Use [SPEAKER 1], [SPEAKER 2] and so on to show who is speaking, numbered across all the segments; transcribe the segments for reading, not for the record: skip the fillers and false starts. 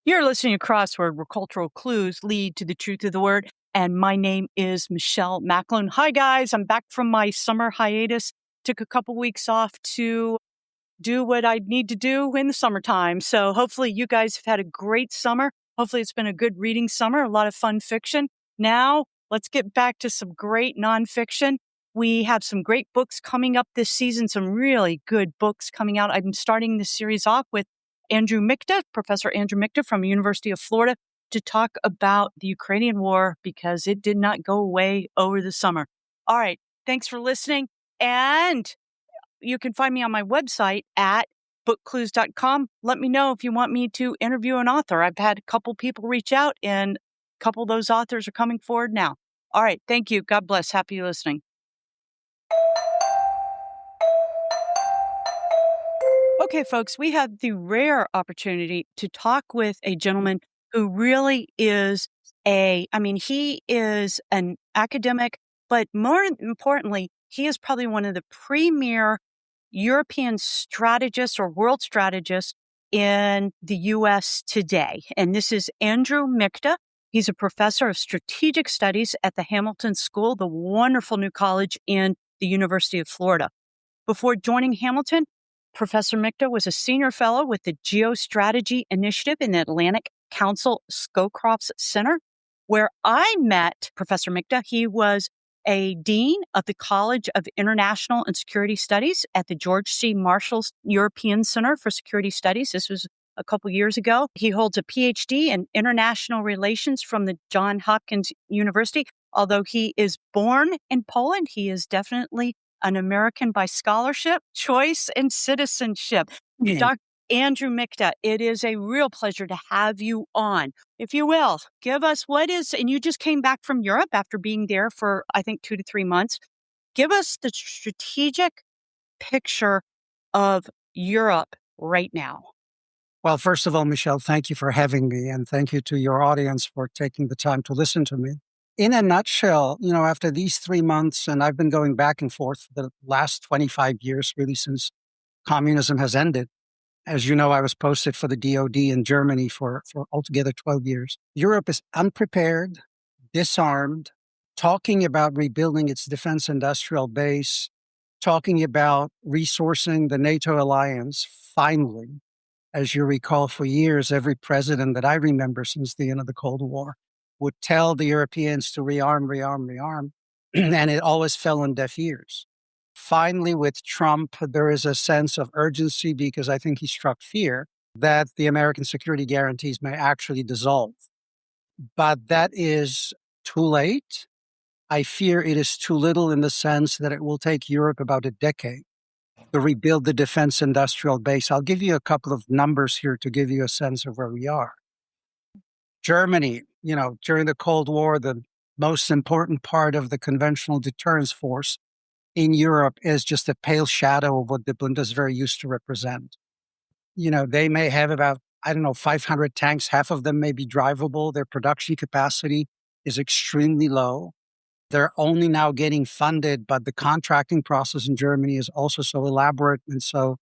[SPEAKER 1] You're listening to Crossword, where cultural clues lead to the truth of the word. And my name is Michelle Macklin. Hi, guys. I'm back from my summer hiatus. Took a couple weeks off to do what I need to do in the summertime. So hopefully you guys have had a great summer. Hopefully it's been a good reading summer, a lot of fun fiction. Now, let's get back to some great nonfiction. We have some great books coming up this season, some really good books coming out. I'm starting this series off with Andrew Michta, Professor Andrew Michta from the University of Florida, to talk about the Ukrainian war because it did not go away over the summer. All right. Thanks for listening. And you can find me on my website at bookclues.com. Let me know if you want me to interview an author. I've had a couple people reach out, and a couple of those authors are coming forward now. All right. Thank you. God bless. Happy listening. Okay, folks, we have the rare opportunity to talk with a gentleman who really is he is an academic, but more importantly, he is probably one of the premier European strategists or world strategists in the U.S. today. And this is Andrew Michta. He's a professor of strategic studies at the Hamilton School, the wonderful new college in the University of Florida. Before joining Hamilton, Professor Michta was a senior fellow with the Geostrategy Initiative in the Atlantic Council Scowcroft Center, where I met Professor Michta. He was a dean of the College of International and Security Studies at the George C. Marshall's European Center for Security Studies. This was a couple years ago. He holds a PhD in international relations from the Johns Hopkins University. Although he is born in Poland, he is definitely an American by scholarship, choice, and citizenship. Dr. Andrew Michta, it is a real pleasure to have you on. If you will, give us and you just came back from Europe after being there for, I think, 2 to 3 months. Give us the strategic picture of Europe right now.
[SPEAKER 2] Well, first of all, Michelle, thank you for having me, and thank you to your audience for taking the time to listen to me. In a nutshell, after these 3 months, and I've been going back and forth for the last 25 years, really since communism has ended. As you know, I was posted for the DOD in Germany for altogether 12 years. Europe is unprepared, disarmed, talking about rebuilding its defense industrial base, talking about resourcing the NATO alliance, finally. As you recall, for years, every president that I remember since the end of the Cold War would tell the Europeans to rearm, and it always fell on deaf ears. Finally, with Trump, there is a sense of urgency because I think he struck fear that the American security guarantees may actually dissolve. But that is too late. I fear it is too little in the sense that it will take Europe about a decade to rebuild the defense industrial base. I'll give you a couple of numbers here to give you a sense of where we are. Germany, during the Cold War, the most important part of the conventional deterrence force in Europe is just a pale shadow of what the Bundeswehr used to represent. They may have about, 500 tanks. Half of them may be drivable. Their production capacity is extremely low. They're only now getting funded, but the contracting process in Germany is also so elaborate and so,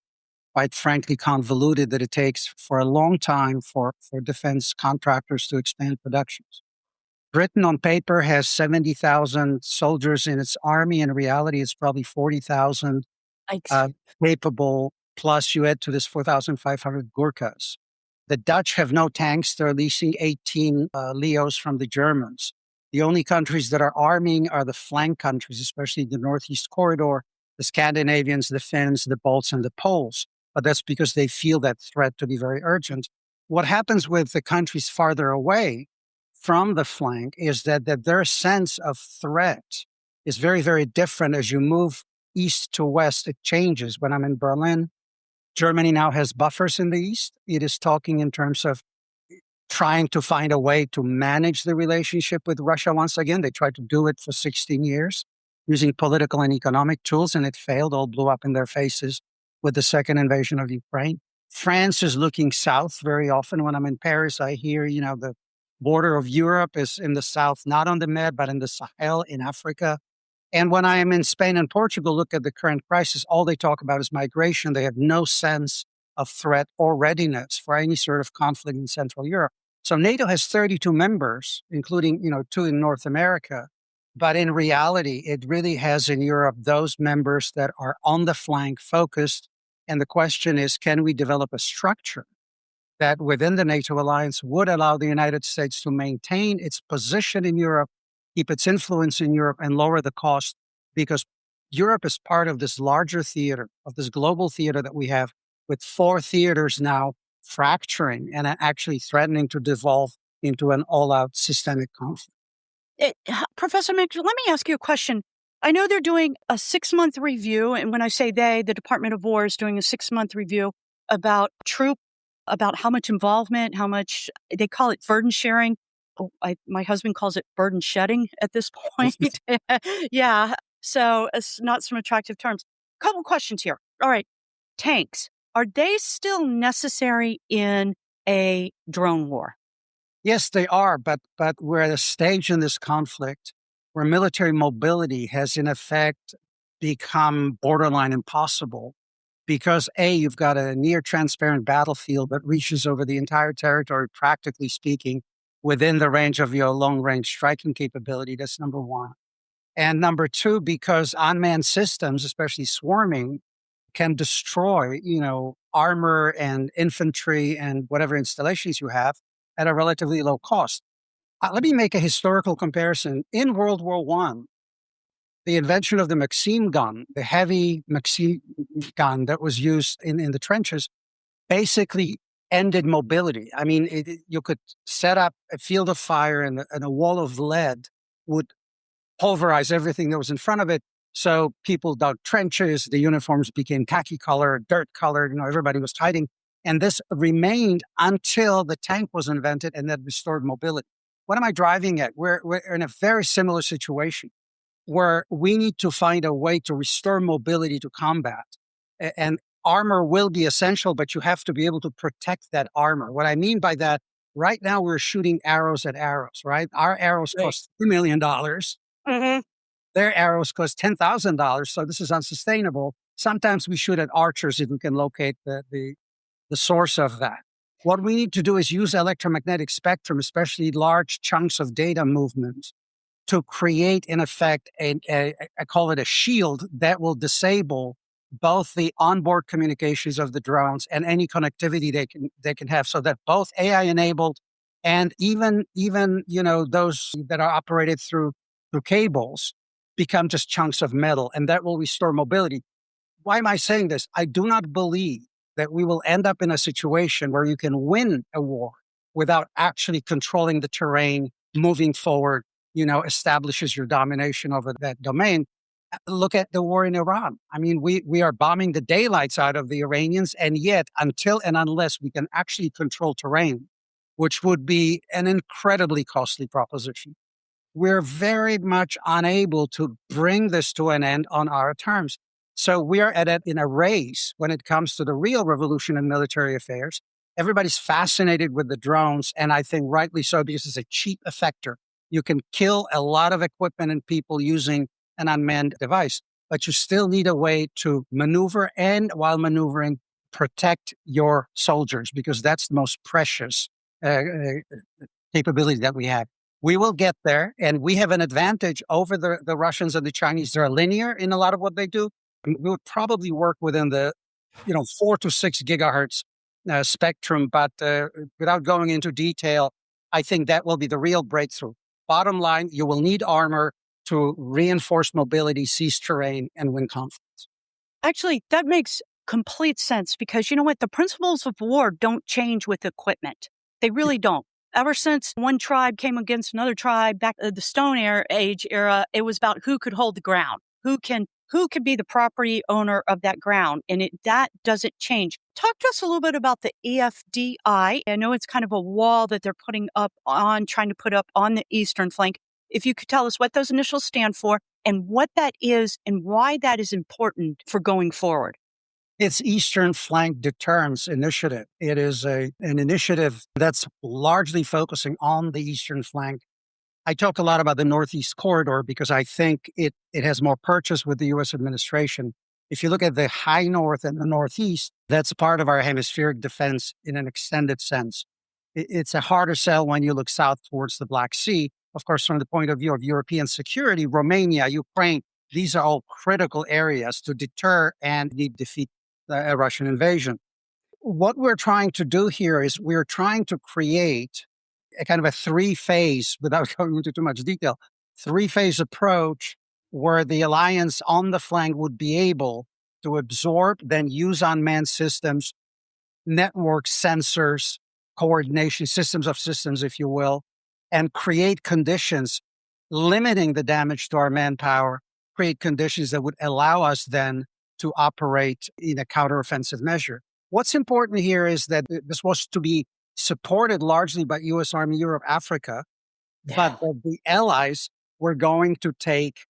[SPEAKER 2] quite frankly, convoluted that it takes for a long time for defense contractors to expand productions. Britain on paper has 70,000 soldiers in its army. In reality, it's probably 40,000 capable, plus you add to this 4,500 Gurkhas. The Dutch have no tanks. They're leasing 18 Leos from the Germans. The only countries that are arming are the flank countries, especially the Northeast Corridor, the Scandinavians, the Finns, the Balts, and the Poles. But that's because they feel that threat to be very urgent. What happens with the countries farther away from the flank is that their sense of threat is very, very different as you move east to west. It changes. When I'm in Berlin, Germany now has buffers in the east. It is talking in terms of trying to find a way to manage the relationship with Russia once again. They tried to do it for 16 years using political and economic tools, and it failed, all blew up in their faces with the second invasion of Ukraine. France is looking south very often. When I'm in Paris, I hear, the border of Europe is in the south, not on the Med, but in the Sahel in Africa. And when I am in Spain and Portugal, look at the current crisis, all they talk about is migration. They have no sense of threat or readiness for any sort of conflict in Central Europe. So NATO has 32 members, including, two in North America. But in reality, it really has in Europe those members that are on the flank focused. And the question is, can we develop a structure that within the NATO alliance would allow the United States to maintain its position in Europe, keep its influence in Europe, and lower the cost? Because Europe is part of this larger theater, of this global theater that we have, with four theaters now fracturing and actually threatening to devolve into an all out systemic conflict.
[SPEAKER 1] Professor Michta, let me ask you a question. I know they're doing a 6-month review, and when I say they, the Department of War is doing a 6-month review about about how much involvement, how much they call it burden sharing. Oh, my husband calls it burden shedding at this point. Yeah, so it's not some attractive terms. Couple questions here. All right, tanks, are they still necessary in a drone war?
[SPEAKER 2] Yes, they are, but we're at a stage in this conflict where military mobility has in effect become borderline impossible because A, you've got a near transparent battlefield that reaches over the entire territory, practically speaking, within the range of your long range striking capability. That's number one. And number two, because unmanned systems, especially swarming, can destroy, armor and infantry and whatever installations you have at a relatively low cost. Let me make a historical comparison. In World War One, the invention of the Maxim gun, the heavy Maxim gun that was used in the trenches, basically ended mobility. I mean, you could set up a field of fire and a wall of lead would pulverize everything that was in front of it. So people dug trenches, the uniforms became khaki colored, dirt colored, everybody was hiding. And this remained until the tank was invented and that restored mobility. What am I driving at? We're in a very similar situation where we need to find a way to restore mobility to combat. And armor will be essential, but you have to be able to protect that armor. What I mean by that, right now we're shooting arrows at arrows, right? Our arrows cost $2 million.
[SPEAKER 1] Mm-hmm.
[SPEAKER 2] Their arrows cost $10,000. So this is unsustainable. Sometimes we shoot at archers if we can locate the source of that. What we need to do is use electromagnetic spectrum, especially large chunks of data movement, to create, in effect, I call it a shield that will disable both the onboard communications of the drones and any connectivity they can have, so that both AI enabled and even those that are operated through cables become just chunks of metal, and that will restore mobility. Why am I saying this? I do not believe that we will end up in a situation where you can win a war without actually controlling the terrain, moving forward, establishes your domination over that domain. Look at the war in Iran. I mean, we are bombing the daylights out of the Iranians, and yet until and unless we can actually control terrain, which would be an incredibly costly proposition, we're very much unable to bring this to an end on our terms. So we are in a race when it comes to the real revolution in military affairs. Everybody's fascinated with the drones, and I think rightly so, because it's a cheap effector. You can kill a lot of equipment and people using an unmanned device, but you still need a way to maneuver and, while maneuvering, protect your soldiers, because that's the most precious capability that we have. We will get there, and we have an advantage over the Russians and the Chinese. They're linear in a lot of what they do. We would probably work within the 4 to 6 gigahertz spectrum, but without going into detail, I think that will be the real breakthrough. Bottom line, you will need armor to reinforce mobility, seize terrain, and win conflicts.
[SPEAKER 1] Actually, that makes complete sense, because you know what? The principles of war don't change with equipment. They really don't. Ever since one tribe came against another tribe back in the Age era, it was about who could hold the ground, who can be the property owner of that ground, and that doesn't change. Talk to us a little bit about the EFDI. I know it's kind of a wall that they're trying to put up on the eastern flank. If you could tell us what those initials stand for and what that is and why that is important for going forward.
[SPEAKER 2] It's Eastern Flank Deterrence Initiative. It is an initiative that's largely focusing on the Eastern Flank. I talk a lot about the Northeast Corridor because I think it has more purchase with the U.S. administration. If you look at the high north and the northeast, that's part of our hemispheric defense in an extended sense. It's a harder sell when you look south towards the Black Sea. Of course, from the point of view of European security, Romania, Ukraine, these are all critical areas to deter and defeat a Russian invasion. What we're trying to do here is we're trying to create a kind of a three-phase, without going into too much detail, three-phase approach where the alliance on the flank would be able to absorb, then use unmanned systems, network sensors, coordination, systems of systems, if you will, and create conditions limiting the damage to our manpower, create conditions that would allow us then to operate in a counteroffensive measure. What's important here is that this was to be supported largely by U.S. Army Europe, Africa, but that the allies were going to take,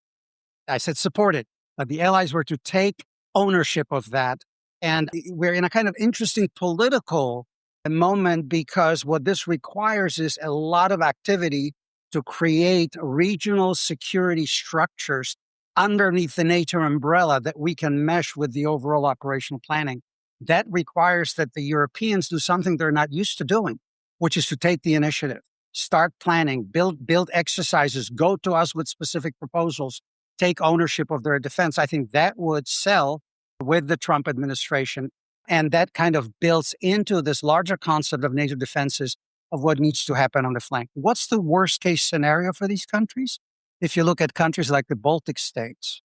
[SPEAKER 2] I said supported, but the allies were to take ownership of that. And we're in a kind of interesting political moment because what this requires is a lot of activity to create regional security structures underneath the NATO umbrella that we can mesh with the overall operational planning. That requires that the Europeans do something they're not used to doing, which is to take the initiative, start planning, build exercises, go to us with specific proposals, take ownership of their defense. I think that would sell with the Trump administration. And that kind of builds into this larger concept of NATO defenses of what needs to happen on the flank. What's the worst case scenario for these countries? If you look at countries like the Baltic states,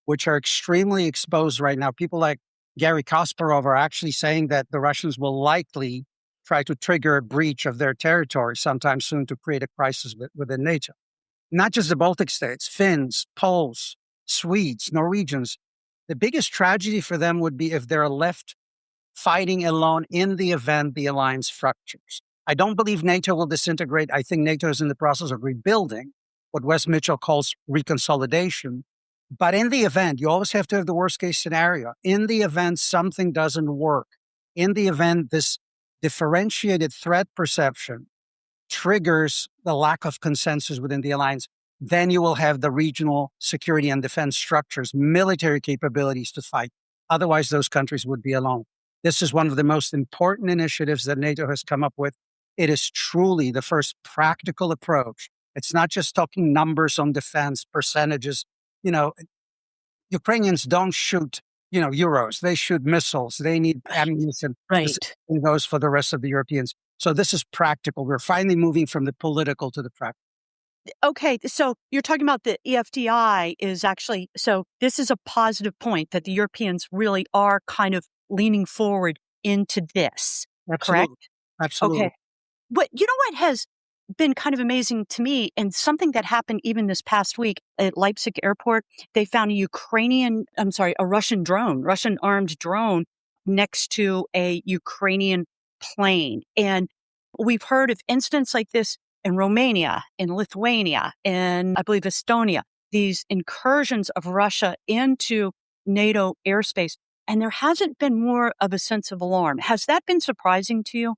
[SPEAKER 2] which are extremely exposed right now, people like Gary Kasparov are actually saying that the Russians will likely try to trigger a breach of their territory sometime soon to create a crisis within NATO. Not just the Baltic states, Finns, Poles, Swedes, Norwegians. The biggest tragedy for them would be if they're left fighting alone in the event the alliance fractures. I don't believe NATO will disintegrate. I think NATO is in the process of rebuilding, what Wes Mitchell calls reconsolidation. But in the event, you always have to have the worst case scenario. In the event something doesn't work, in the event this differentiated threat perception triggers the lack of consensus within the alliance, then you will have the regional security and defense structures, military capabilities to fight. Otherwise, those countries would be alone. This is one of the most important initiatives that NATO has come up with. It is truly the first practical approach. It's not just talking numbers on defense, percentages. Ukrainians don't shoot, euros. They shoot missiles. They need ammunition. The
[SPEAKER 1] Right.
[SPEAKER 2] same goes for the rest of the Europeans. So this is practical. We're finally moving from the political to the practical.
[SPEAKER 1] Okay, so you're talking about the EFDI is actually, so this is a positive point that the Europeans really are kind of leaning forward into this,
[SPEAKER 2] Absolutely.
[SPEAKER 1] correct?
[SPEAKER 2] Absolutely.
[SPEAKER 1] Okay. But you know what has been kind of amazing to me, and something that happened even this past week at Leipzig airport, they found a Russian armed drone next to a Ukrainian plane. And we've heard of incidents like this in Romania, in Lithuania, and I believe Estonia, these incursions of Russia into NATO airspace. And there hasn't been more of a sense of alarm. Has that been surprising to you?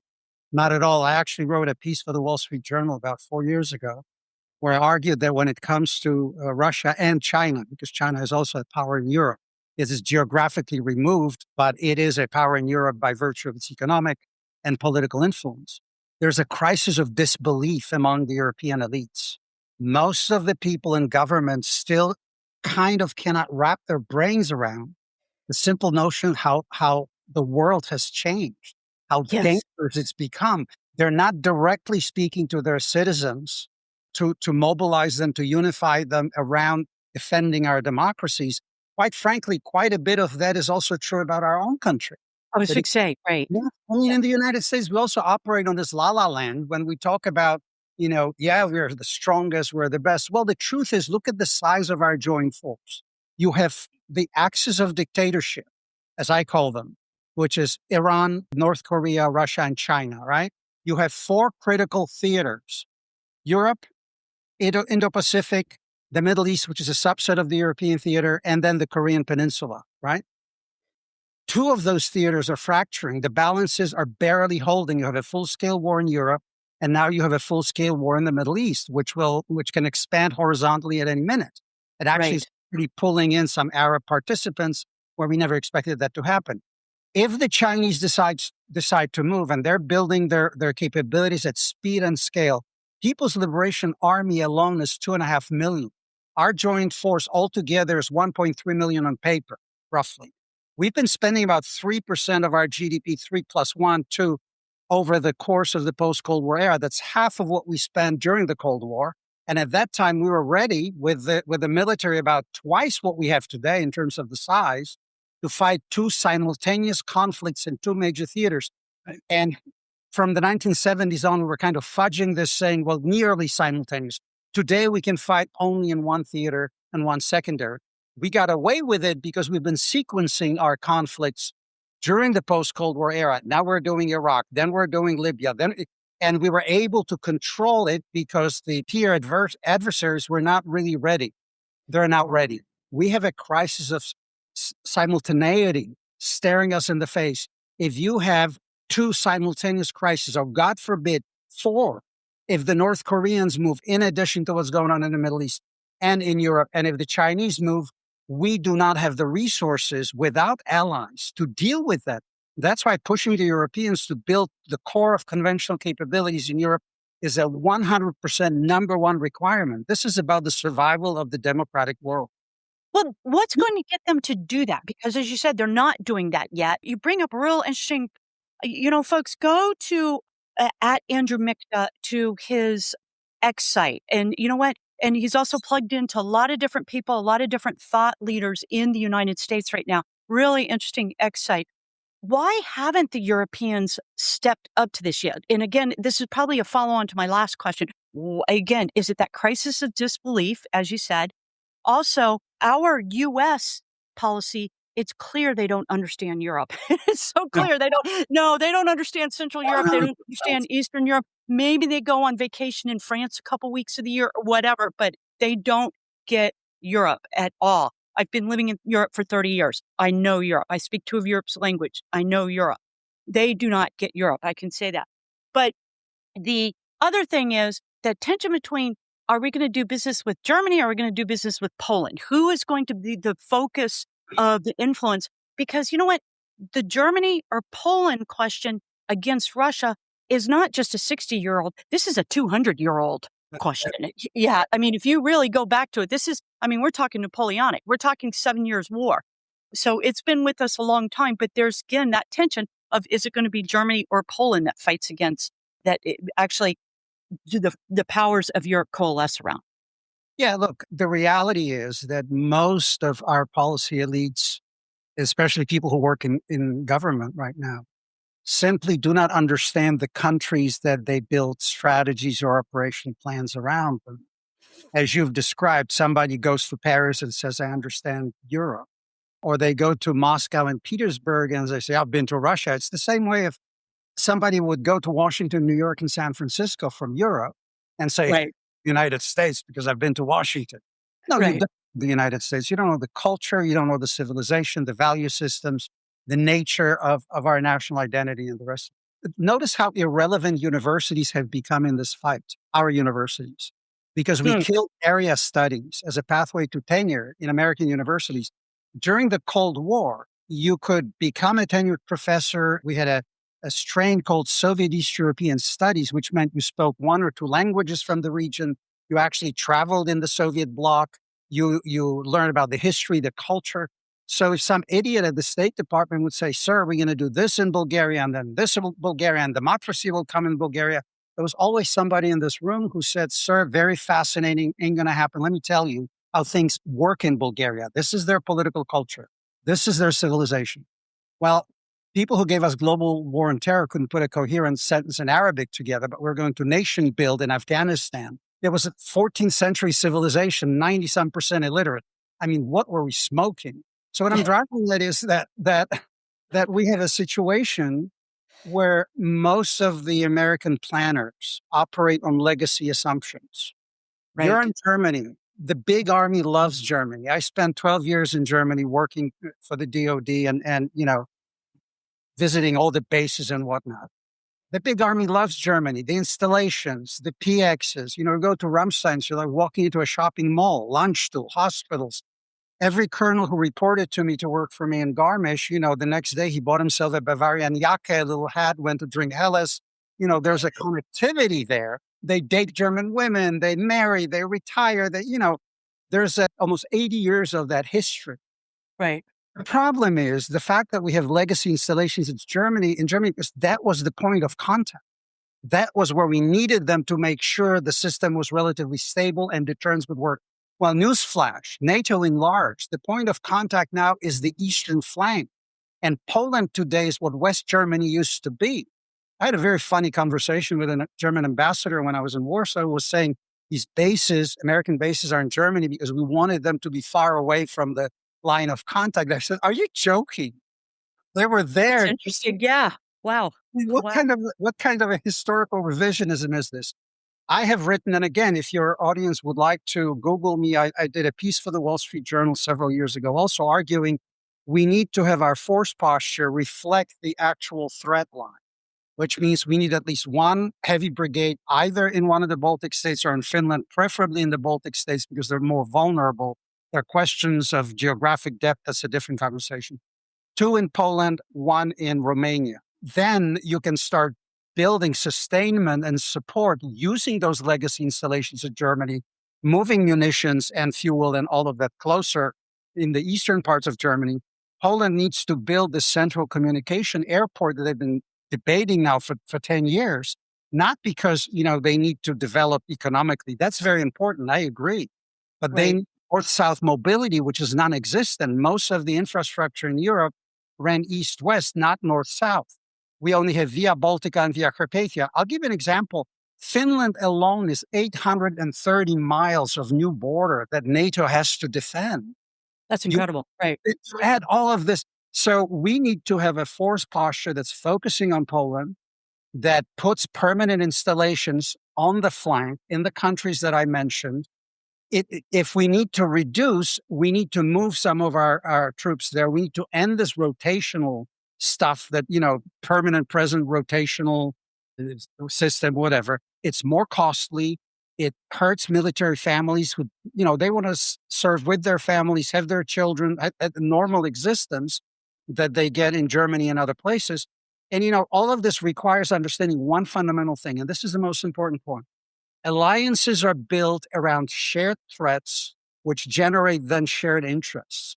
[SPEAKER 2] Not at all. I actually wrote a piece for the Wall Street Journal about 4 years ago, where I argued that when it comes to Russia and China, because China is also a power in Europe, it is geographically removed, but it is a power in Europe by virtue of its economic and political influence. There's a crisis of disbelief among the European elites. Most of the people in government still kind of cannot wrap their brains around the simple notion of how the world has changed, how
[SPEAKER 1] Yes.
[SPEAKER 2] dangerous it's become. They're not directly speaking to their citizens to mobilize them, to unify them around defending our democracies. Quite frankly, quite a bit of that is also true about our own country.
[SPEAKER 1] I was
[SPEAKER 2] That
[SPEAKER 1] fixing to say, right.
[SPEAKER 2] Yeah, I mean, in the United States, we also operate on this la-la land when we talk about, we're the strongest, we're the best. Well, the truth is, look at the size of our joint force. You have the axis of dictatorship, as I call them, which is Iran, North Korea, Russia, and China, right? You have four critical theaters: Europe, Indo-Pacific, the Middle East, which is a subset of the European theater, and then the Korean Peninsula, right? Two of those theaters are fracturing. The balances are barely holding. You have a full-scale war in Europe, and now you have a full-scale war in the Middle East, which can expand horizontally at any minute. It actually is
[SPEAKER 1] Right.
[SPEAKER 2] really pulling in some Arab participants. where we never expected that to happen. If the Chinese decide to move and they're building their capabilities at speed and scale, People's Liberation Army alone is 2.5 million. Our joint force altogether is 1.3 million on paper, roughly. We've been spending about 3% of our GDP, 3 + 1, 2, over the course of the post-Cold War era. That's half of what we spent during the Cold War. And at that time, we were ready with the military about twice what we have today in terms of the size to fight two simultaneous conflicts in two major theaters. Right. And from the 1970s on, we were kind of fudging this, saying, well, nearly simultaneous. Today, we can fight only in one theater and one secondary. We got away with it because we've been sequencing our conflicts during the post-Cold War era. Now we're doing Iraq, then we're doing Libya, and we were able to control it because the peer adversaries were not really ready. They're not ready. We have a crisis of simultaneity staring us in the face. If you have two simultaneous crises, or God forbid, four, if the North Koreans move in addition to what's going on in the Middle East and in Europe, and if the Chinese move, we do not have the resources without allies to deal with that. That's why pushing the Europeans to build the core of conventional capabilities in Europe is a 100% number one requirement. This is about the survival of the democratic world.
[SPEAKER 1] Well, what's going to get them to do that? Because as you said, they're not doing that yet. You bring up a real interesting, folks, go to at Andrew Michta to his X site. And you know what? And he's also plugged into a lot of different people, a lot of different thought leaders in the United States right now. Really interesting X site. Why haven't the Europeans stepped up to this yet? And again, this is probably a follow-on to my last question. Again, is it that crisis of disbelief, as you said? Also, our U.S. policy, it's clear they don't understand Europe. It's so clear. They don't understand Central Europe. They don't understand Eastern Europe. Maybe they go on vacation in France a couple weeks of the year or whatever, but they don't get Europe at all. I've been living in Europe for 30 years. I know Europe. I speak two of Europe's language. I know Europe. They do not get Europe. I can say that. But the other thing is the tension between, are we going to do business with Germany? Or are we going to do business with Poland? Who is going to be the focus of the influence? Because you know what? The Germany or Poland question against Russia is not just a 60-year-old. This is a 200-year-old question. Yeah. I mean, if you really go back to it, we're talking Napoleonic. We're talking 7 Years' War. So it's been with us a long time. But there's, again, that tension of, is it going to be Germany or Poland that fights against that? Actually, do the powers of Europe coalesce around?
[SPEAKER 2] Yeah, look, the reality is that most of our policy elites, especially people who work in government right now, simply do not understand the countries that they build strategies or operation plans around them. As you've described, somebody goes to Paris and says, I understand Europe. Or they go to Moscow and Petersburg and they say, I've been to Russia. It's the same way if somebody would go to Washington, New York, and San Francisco from Europe and say,
[SPEAKER 1] Right.
[SPEAKER 2] United States, because I've been to Washington. No,
[SPEAKER 1] Right.
[SPEAKER 2] you don't know the United States. You don't know the culture. You don't know the civilization, the value systems, the nature of our national identity and the rest. Notice how irrelevant universities have become in this fight, our universities, because we killed area studies as a pathway to tenure in American universities. During the Cold War, you could become a tenured professor. We had a strain called Soviet East European Studies, which meant you spoke one or two languages from the region. You actually traveled in the Soviet bloc. You learn about the history, the culture. So if some idiot at the State Department would say, sir, we're going to do this in Bulgaria and then this in Bulgaria and democracy will come in Bulgaria, there was always somebody in this room who said, sir, very fascinating, ain't going to happen. Let me tell you how things work in Bulgaria. This is their political culture. This is their civilization. Well, people who gave us global war on terror couldn't put a coherent sentence in Arabic together, but we're going to nation build in Afghanistan. There was a 14th century civilization, 90-some% illiterate. I mean, what were we smoking? So what I'm driving at is that we have a situation where most of the American planners operate on legacy assumptions. Right. You're in Germany. The big army loves Germany. I spent 12 years in Germany working for the DOD and visiting all the bases and whatnot. The big army loves Germany, the installations, the PXs, go to Ramstein, so you're like walking into a shopping mall, Landstuhl, hospitals. Every colonel who reported to me to work for me in Garmisch, the next day he bought himself a Bavarian jacke, a little hat, went to drink Helles. There's a connectivity there. They date German women, they marry, they retire, there's almost 80 years of that history.
[SPEAKER 1] Right.
[SPEAKER 2] The problem is the fact that we have legacy installations in Germany, because that was the point of contact. That was where we needed them to make sure the system was relatively stable and deterrence would work. Well, newsflash, NATO enlarged. The point of contact now is the eastern flank. And Poland today is what West Germany used to be. I had a very funny conversation with a German ambassador when I was in Warsaw, who was saying these bases, American bases, are in Germany because we wanted them to be far away from the line of contact. I said, are you joking? They were
[SPEAKER 1] That's
[SPEAKER 2] there.
[SPEAKER 1] interesting. Yeah. Wow.
[SPEAKER 2] What
[SPEAKER 1] Wow.
[SPEAKER 2] kind of a historical revisionism is this? I have written, and again, if your audience would like to Google me, I did a piece for the Wall Street Journal several years ago, also arguing we need to have our force posture reflect the actual threat line, which means we need at least one heavy brigade, either in one of the Baltic states or in Finland, preferably in the Baltic states because they're more vulnerable. There are questions of geographic depth. That's a different conversation. 2 in Poland, 1 in Romania. Then you can start building sustainment and support using those legacy installations in Germany, moving munitions and fuel and all of that closer in the eastern parts of Germany. Poland needs to build the central communication airport that they've been debating now for 10 years, not because, they need to develop economically. That's very important. I agree. But they
[SPEAKER 1] Right.
[SPEAKER 2] need north-south mobility, which is non-existent. Most of the infrastructure in Europe ran east-west, not north-south. We only have Via Baltica and Via Carpathia. I'll give you an example. Finland alone is 830 miles of new border that NATO has to defend.
[SPEAKER 1] That's
[SPEAKER 2] You
[SPEAKER 1] incredible. Right.
[SPEAKER 2] add all of this. So we need to have a force posture that's focusing on Poland, that puts permanent installations on the flank in the countries that I mentioned. If we need to reduce, we need to move some of our troops there. We need to end this rotational stuff that, permanent, present, rotational system, whatever. It's more costly. It hurts military families who, they want to serve with their families, have their children at a normal existence that they get in Germany and other places. And, all of this requires understanding one fundamental thing, and this is the most important point. Alliances are built around shared threats, which generate then shared interests.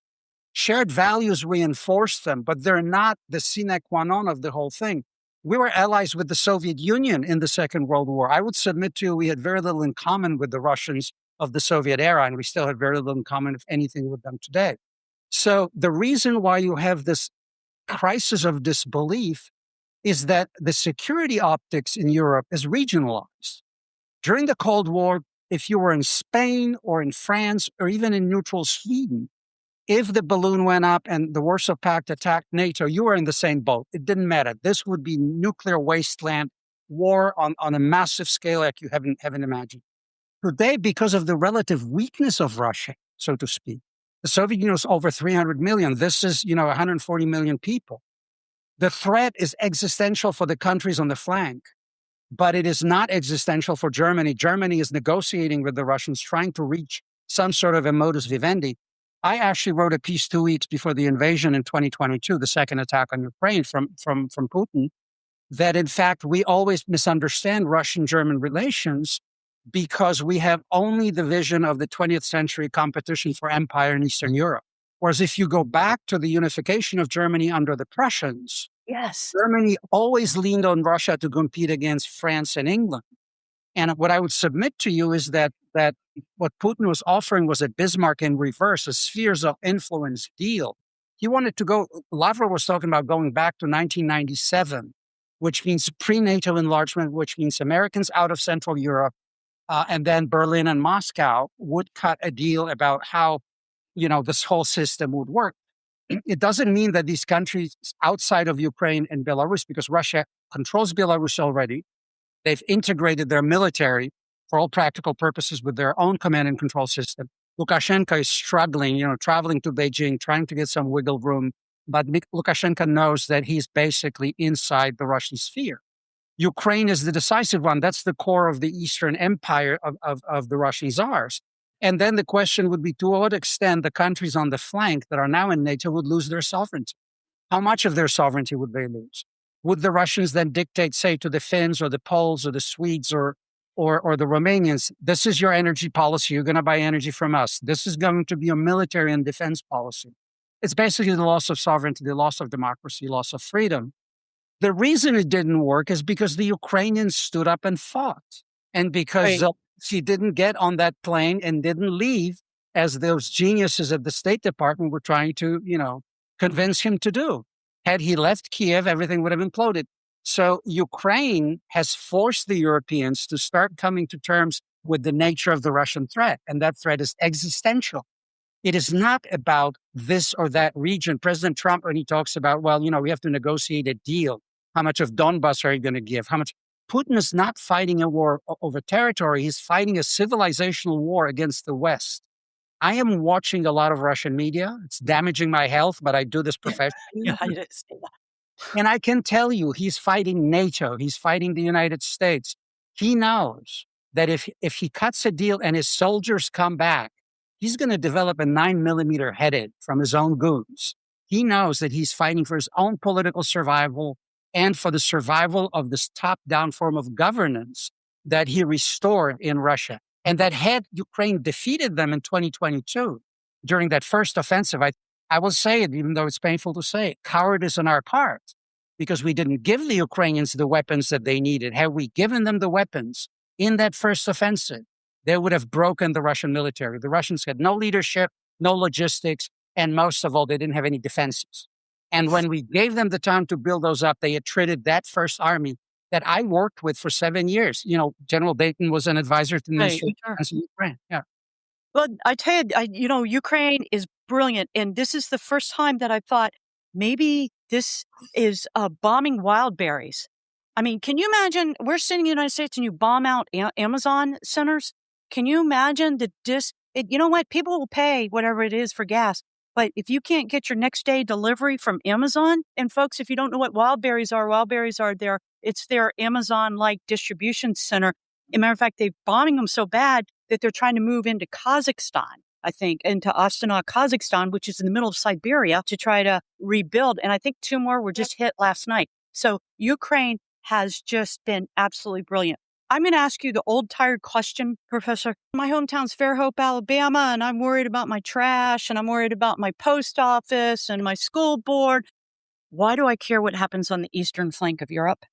[SPEAKER 2] Shared values reinforce them, but they're not the sine qua non of the whole thing. We were allies with the Soviet Union in the Second World War. I would submit to you, we had very little in common with the Russians of the Soviet era, and we still have very little in common, if anything, with them today. So the reason why you have this crisis of disbelief is that the security optics in Europe is regionalized. During the Cold War, if you were in Spain or in France or even in neutral Sweden, if the balloon went up and the Warsaw Pact attacked NATO, you were in the same boat. It didn't matter. This would be nuclear wasteland, war on a massive scale like you haven't imagined. Today, because of the relative weakness of Russia, so to speak, the Soviet Union was over 300 million. This is, 140 million people. The threat is existential for the countries on the flank, but it is not existential for Germany. Germany is negotiating with the Russians, trying to reach some sort of a modus vivendi. I actually wrote a piece 2 weeks before the invasion in 2022, the second attack on Ukraine from Putin, that in fact we always misunderstand Russian-German relations because we have only the vision of the 20th century competition for empire in Eastern Europe. Whereas if you go back to the unification of Germany under the Prussians,
[SPEAKER 1] Yes.
[SPEAKER 2] Germany always leaned on Russia to compete against France and England. And what I would submit to you is that what Putin was offering was a Bismarck in reverse, a spheres of influence deal. He wanted to go, Lavrov was talking about going back to 1997, which means pre-NATO enlargement, which means Americans out of Central Europe, and then Berlin and Moscow would cut a deal about how, this whole system would work. It doesn't mean that these countries outside of Ukraine and Belarus, because Russia controls Belarus already, they've integrated their military for all practical purposes with their own command and control system. Lukashenko is struggling, traveling to Beijing, trying to get some wiggle room. But Lukashenko knows that he's basically inside the Russian sphere. Ukraine is the decisive one. That's the core of the Eastern Empire of the Russian czars. And then the question would be, to what extent the countries on the flank that are now in NATO would lose their sovereignty? How much of their sovereignty would they lose? Would the Russians then dictate, say, to the Finns or the Poles or the Swedes or the Romanians, this is your energy policy. You're going to buy energy from us. This is going to be a military and defense policy. It's basically the loss of sovereignty, the loss of democracy, loss of freedom. The reason it didn't work is because the Ukrainians stood up and fought. And because
[SPEAKER 1] Right.
[SPEAKER 2] she didn't get on that plane and didn't leave as those geniuses at the State Department were trying to, convince him to do. Had he left Kiev, everything would have imploded. So Ukraine has forced the Europeans to start coming to terms with the nature of the Russian threat. And that threat is existential. It is not about this or that region. President Trump, when he talks about, well, we have to negotiate a deal. How much of Donbass are you going to give? How much? Putin is not fighting a war over territory. He's fighting a civilizational war against the West. I am watching a lot of Russian media. It's damaging my health, but I do this
[SPEAKER 1] Yeah,
[SPEAKER 2] professionally.
[SPEAKER 1] I didn't say that.
[SPEAKER 2] And I can tell you, he's fighting NATO. He's fighting the United States. He knows that if he cuts a deal and his soldiers come back, he's going to develop a 9 millimeter headed from his own goons. He knows that he's fighting for his own political survival and for the survival of this top-down form of governance that he restored in Russia. And that had Ukraine defeated them in 2022 during that first offensive, I will say it, even though it's painful to say it, cowardice on our part, because we didn't give the Ukrainians the weapons that they needed. Had we given them the weapons in that first offensive, they would have broken the Russian military. The Russians had no leadership, no logistics, and most of all, they didn't have any defenses. And when we gave them the time to build those up, they attrited that first army that I worked with for 7 years. General Dayton was an advisor to the
[SPEAKER 1] Right.
[SPEAKER 2] Ministry of
[SPEAKER 1] Sure.
[SPEAKER 2] Defense in Ukraine. Yeah.
[SPEAKER 1] Well, I tell you, Ukraine is brilliant, and this is the first time that I thought maybe this is bombing wild berries. I mean, can you imagine? We're sitting in the United States, and you bomb out Amazon centers. Can you imagine that you know what? People will pay whatever it is for gas, but if you can't get your next day delivery from Amazon, and folks, if you don't know what wild berries are it's their Amazon-like distribution center. As a matter of fact, they're bombing them so bad that they're trying to move into Kazakhstan, I think, into Astana, Kazakhstan, which is in the middle of Siberia, to try to rebuild. And I think 2 more were just hit last night. So Ukraine has just been absolutely brilliant. I'm going to ask you the old tired question, Professor. My hometown's Fairhope, Alabama, and I'm worried about my trash, and I'm worried about my post office and my school board. Why do I care what happens on the eastern flank of Europe?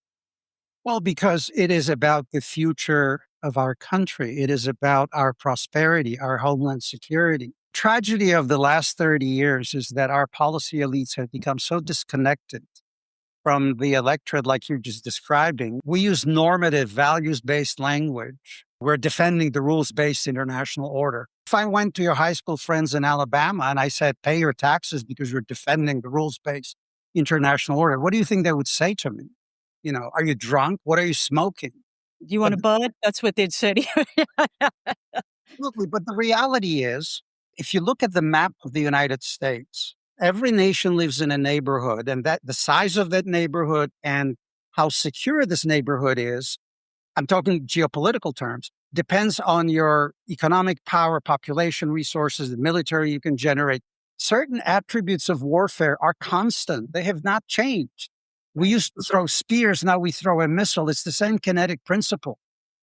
[SPEAKER 2] Well, because it is about the future of our country. It is about our prosperity, our homeland security. Tragedy of the last 30 years is that our policy elites have become so disconnected from the electorate, like you're just describing. We use normative, values-based language. We're defending the rules-based international order. If I went to your high school friends in Alabama and I said, pay your taxes because you're defending the rules-based international order, what do you think they would say to me? Are you drunk? What are you smoking?
[SPEAKER 1] Do you want
[SPEAKER 2] But
[SPEAKER 1] a bud? That's what they'd say to you.
[SPEAKER 2] absolutely. But the reality is, if you look at the map of the United States, every nation lives in a neighborhood, and that the size of that neighborhood and how secure this neighborhood is, I'm talking geopolitical terms, depends on your economic power, population resources, the military you can generate. Certain attributes of warfare are constant. They have not changed. We used to throw spears, now we throw a missile. It's the same kinetic principle.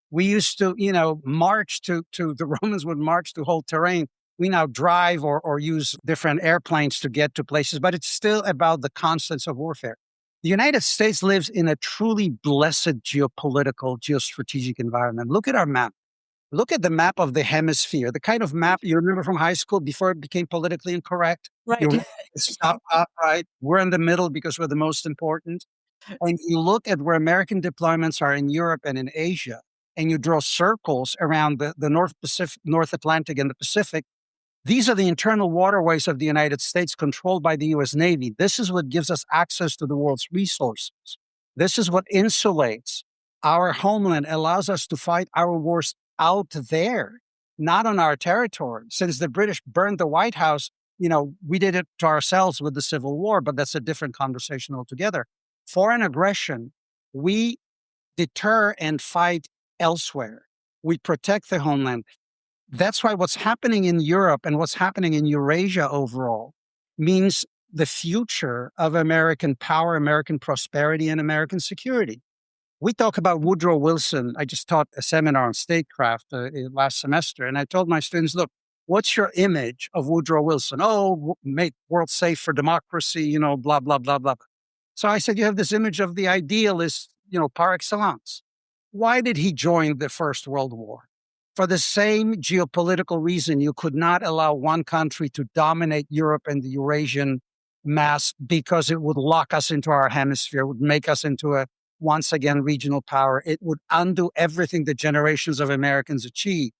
[SPEAKER 2] We used to, march to the Romans would march to hold terrain. We now drive or use different airplanes to get to places, but it's still about the constants of warfare. The United States lives in a truly blessed geopolitical, geostrategic environment. Look at our map. Look at the map of the hemisphere, the kind of map you remember from high school before it became politically incorrect.
[SPEAKER 1] Right.
[SPEAKER 2] You stop up, right? We're in the middle because we're the most important. And you look at where American deployments are in Europe and in Asia, and you draw circles around the North Atlantic and the Pacific. These are the internal waterways of the United States controlled by the US Navy. This is what gives us access to the world's resources. This is what insulates our homeland, allows us to fight our wars out there, not on our territory. Since the British burned the White House, we did it to ourselves with the Civil War, but that's a different conversation altogether. Foreign aggression, we deter and fight elsewhere. We protect the homeland. That's why what's happening in Europe and what's happening in Eurasia overall means the future of American power, American prosperity, and American security. We talk about Woodrow Wilson. I just taught a seminar on statecraft last semester, and I told my students, look, what's your image of Woodrow Wilson? Oh, make world safe for democracy, blah, blah, blah, blah. So I said, you have this image of the idealist, par excellence. Why did he join the First World War? For the same geopolitical reason, you could not allow one country to dominate Europe and the Eurasian mass because it would lock us into our hemisphere, would make us into a once again regional power. It would undo everything that generations of Americans achieved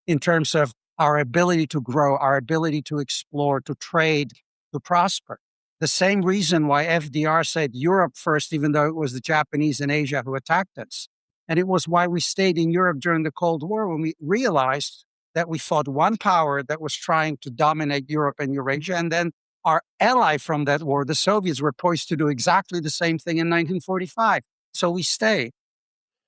[SPEAKER 2] in terms of our ability to grow, our ability to explore, to trade, to prosper. The same reason why FDR said Europe first, even though it was the Japanese and Asia who attacked us. And it was why we stayed in Europe during the Cold War, when we realized that we fought one power that was trying to dominate Europe and Eurasia. And then our ally from that war, the Soviets, were poised to do exactly the same thing in 1945. So we stayed.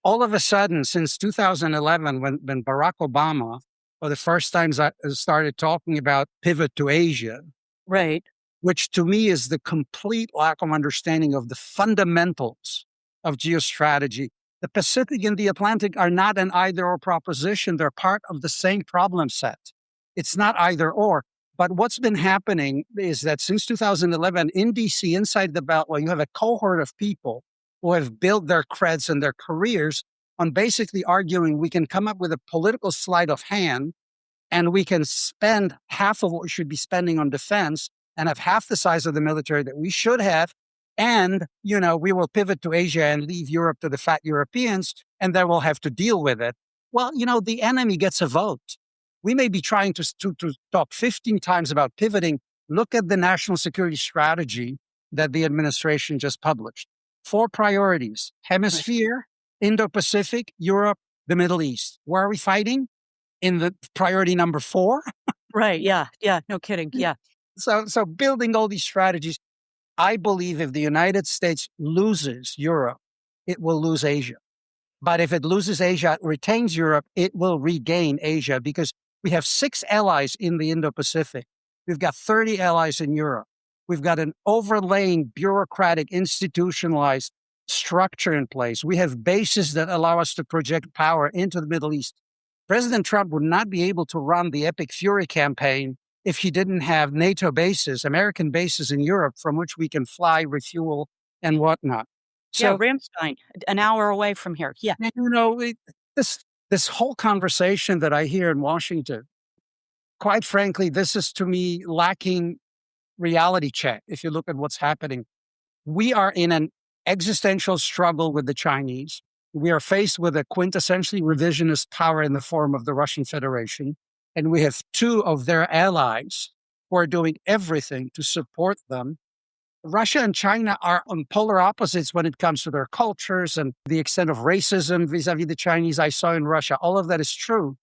[SPEAKER 2] All of a sudden, since 2011, when Barack Obama, for the first time, started talking about pivot to Asia,
[SPEAKER 1] Right.
[SPEAKER 2] which to me is the complete lack of understanding of the fundamentals of geostrategy. The Pacific and the Atlantic are not an either or proposition. They're part of the same problem set. It's not either or. But what's been happening is that since 2011 in DC, inside the Beltway, you have a cohort of people who have built their creds and their careers on basically arguing we can come up with a political sleight of hand and we can spend half of what we should be spending on defense and have half the size of the military that we should have. And, we will pivot to Asia and leave Europe to the fat Europeans, and then we'll have to deal with it. Well, the enemy gets a vote. We may be trying to talk 15 times about pivoting. Look at the national security strategy that the administration just published. 4 priorities: hemisphere, Indo-Pacific, Europe, the Middle East. Where are we fighting? In the priority number 4.
[SPEAKER 1] Right. Yeah. Yeah. No kidding. Yeah.
[SPEAKER 2] So building all these strategies, I believe if the United States loses Europe, it will lose Asia. But if it loses Asia, it retains Europe, it will regain Asia, because we have 6 allies in the Indo-Pacific. We've got 30 allies in Europe. We've got an overlaying bureaucratic, institutionalized structure in place. We have bases that allow us to project power into the Middle East. President Trump would not be able to run the Epic Fury campaign if he didn't have NATO bases, American bases in Europe from which we can fly, refuel, and whatnot.
[SPEAKER 1] Yeah.
[SPEAKER 2] So,
[SPEAKER 1] Ramstein, an hour away from here. Yeah.
[SPEAKER 2] this whole conversation that I hear in Washington, quite frankly, this is to me lacking reality check. If you look at what's happening, we are in an existential struggle with the Chinese. We are faced with a quintessentially revisionist power in the form of the Russian Federation. And we have 2 of their allies who are doing everything to support them. Russia and China are on polar opposites when it comes to their cultures and the extent of racism vis-a-vis the Chinese I saw in Russia. All of that is true.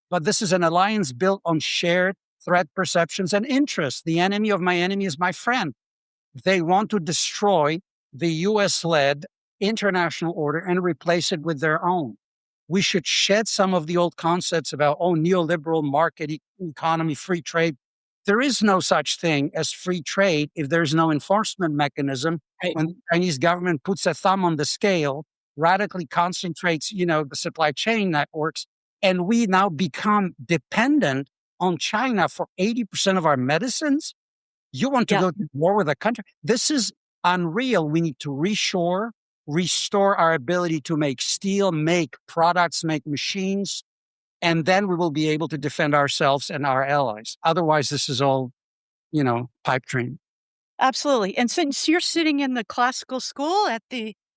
[SPEAKER 2] But this is an alliance built on shared threat perceptions and interests. The enemy of my enemy is my friend. They want to destroy the US-led international order and replace it with their own. We should shed some of the old concepts about, neoliberal market economy, free trade. There is no such thing as free trade if there's no enforcement mechanism.
[SPEAKER 1] Right.
[SPEAKER 2] When the Chinese government puts a thumb on the scale, radically concentrates, the supply chain networks, and we now become dependent on China for 80% of our medicines. You want to go to war with a country? This is unreal. We need to reshore, restore our ability to make steel, make products, make machines, and then we will be able to defend ourselves and our allies. Otherwise, this is all, pipe dream.
[SPEAKER 1] Absolutely. And since you're sitting in the classical school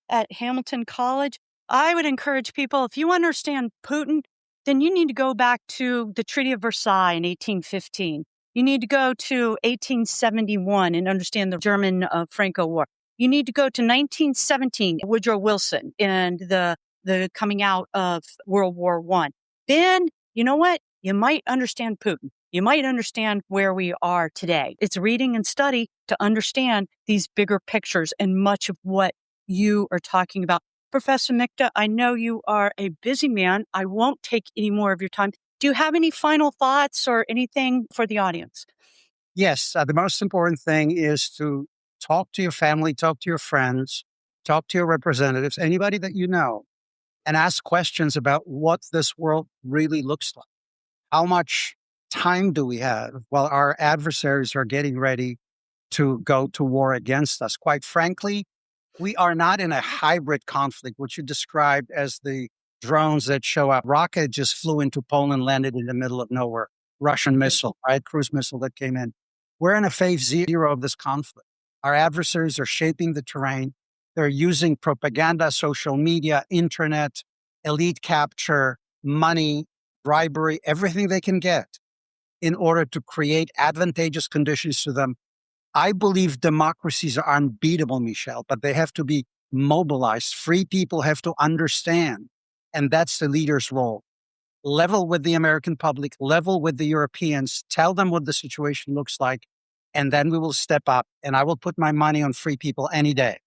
[SPEAKER 1] at Hamilton College, I would encourage people, if you understand Putin, then you need to go back to the Treaty of Versailles in 1815. You need to go to 1871 and understand the German Franco War. You need to go to 1917, Woodrow Wilson and the coming out of World War I. Then, you know what? You might understand Putin. You might understand where we are today. It's reading and study to understand these bigger pictures and much of what you are talking about. Professor Michta, I know you are a busy man. I won't take any more of your time. Do you have any final thoughts or anything for the audience?
[SPEAKER 2] Yes, the most important thing is to talk to your family, talk to your friends, talk to your representatives, anybody that you know, and ask questions about what this world really looks like. How much time do we have while our adversaries are getting ready to go to war against us? Quite frankly, we are not in a hybrid conflict, which you described as the drones that show up. Rocket just flew into Poland, landed in the middle of nowhere. Russian missile, right? Cruise missile that came in. We're in a phase zero of this conflict. Our adversaries are shaping the terrain. They're using propaganda, social media, internet, elite capture, money, bribery, everything they can get in order to create advantageous conditions to them. I believe democracies are unbeatable, Michelle, but they have to be mobilized. Free people have to understand. And that's the leader's role. Level with the American public, level with the Europeans, tell them what the situation looks like, and then we will step up. And I will put my money on free people any day.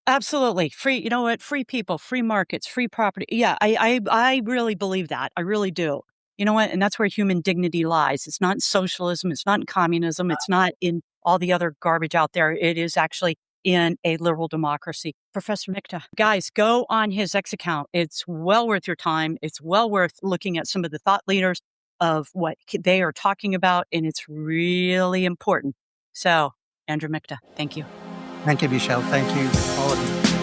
[SPEAKER 1] Absolutely. Free, you know what? Free people, free markets, free property. Yeah, I really believe that. I really do. You know what? And that's where human dignity lies. It's not in socialism. It's not in communism. It's not in all the other garbage out there. It is actually in a liberal democracy. Professor Michta, guys, go on his X account. It's well worth your time. It's well worth looking at some of the thought leaders of what they are talking about. And it's really important. So, Andrew Michta, thank you.
[SPEAKER 2] Thank you, Michelle. Thank you, all of you.